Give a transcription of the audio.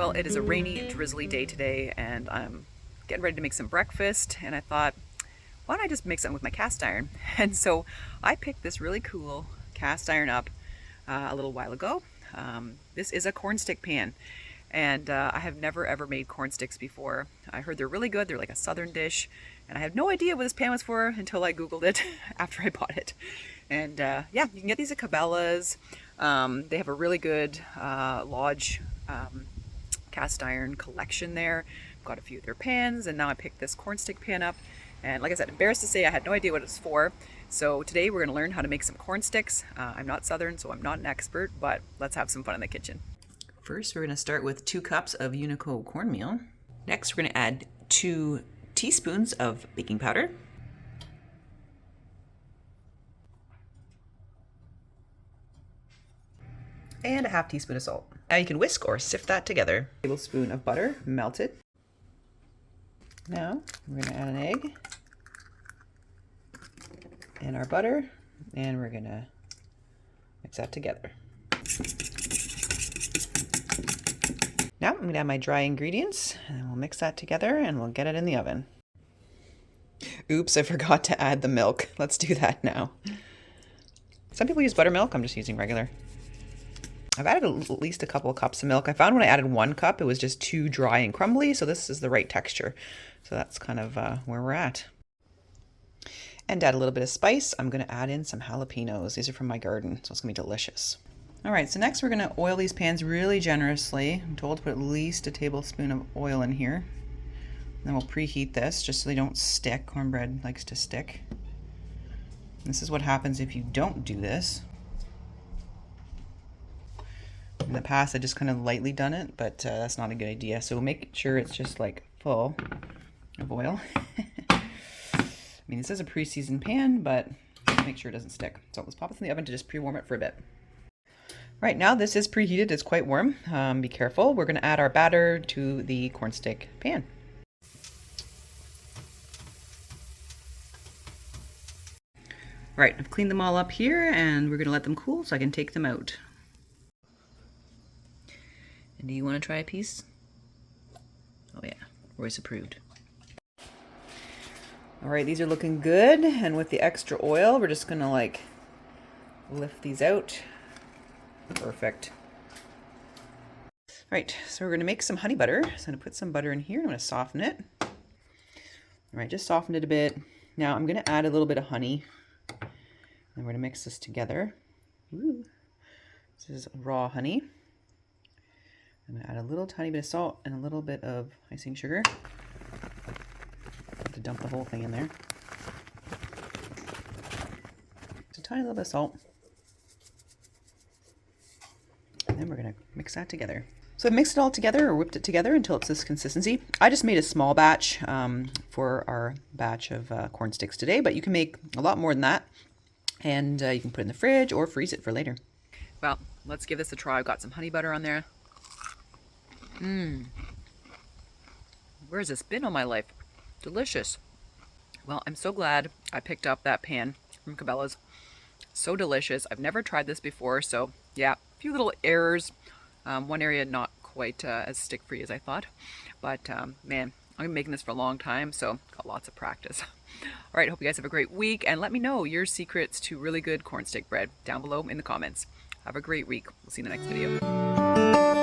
Well, it is a rainy, drizzly day today, and I'm getting ready to make some breakfast, and I thought, why don't I just make something with my cast iron? And so I picked this really cool cast iron up a little while ago. This is a corn stick pan, and I have never ever made corn sticks before. I heard they're really good. They're like a southern dish, and I had no idea what this pan was for until I Googled it after I bought it. And yeah, you can get these at Cabela's. They have a really good Lodge cast iron collection there. I've got a few of their pans, and now I picked this corn stick pan up. And like I said, embarrassed to say I had no idea what it's for. So today we're going to learn how to make some corn sticks. I'm not Southern, so I'm not an expert, but let's have some fun in the kitchen. First, we're going to start with 2 cups of Unico cornmeal. Next, we're going to add 2 teaspoons of baking powder. And a half teaspoon of salt. Now you can whisk or sift that together. A tablespoon of butter, melted. Now we're going to add an egg and our butter, and we're going to mix that together. Now I'm going to add my dry ingredients, and then we'll mix that together and we'll get it in the oven. Oops, I forgot to add the milk. Let's do that now. Some people use buttermilk. I'm just using regular. I've added at least a couple of cups of milk. I found when I added 1 cup, it was just too dry and crumbly, so this is the right texture. So that's kind of where we're at. And to add a little bit of spice, I'm going to add in some jalapenos. These are from my garden, so it's going to be delicious. All right, so next we're going to oil these pans really generously. I'm told to put at least a tablespoon of oil in here. Then we'll preheat this just so they don't stick. Cornbread likes to stick. This is what happens if you don't do this. In the past, I just kind of lightly done it, but that's not a good idea. So we'll make sure it's just like full of oil. I mean, this is a pre-seasoned pan, but make sure it doesn't stick. So let's pop this in the oven to just pre-warm it for a bit. Right now, this is preheated. It's quite warm. Be careful. We're going to add our batter to the corn stick pan. All right, I've cleaned them all up here, and we're going to let them cool so I can take them out. And do you want to try a piece? Oh yeah, Royce approved. All right, these are looking good. And with the extra oil, we're just gonna like lift these out. Perfect. All right, so we're gonna make some honey butter. So I'm gonna put some butter in here. I'm gonna soften it. All right, just soften it a bit. Now I'm gonna add a little bit of honey. And we're gonna mix this together. Ooh, this is raw honey. I'm going to add a little tiny bit of salt and a little bit of icing sugar. I have to dump the whole thing in there. Just a tiny little bit of salt. And then we're going to mix that together. So I've mixed it all together or whipped it together until it's this consistency. I just made a small batch for our batch of corn sticks today, but you can make a lot more than that. And you can put it in the fridge or freeze it for later. Well, let's give this a try. I've got some honey butter on there. Where's this been all my life? Delicious. Well, I'm so glad I picked up that pan from Cabela's. So delicious. I've never tried this before, so yeah, a few little errors. One area not quite as stick-free as I thought, but man, I've been making this for a long time, so got lots of practice. All right, hope you guys have a great week, and let me know your secrets to really good corn stick bread down below in the comments. Have a great week. We'll see you in the next video.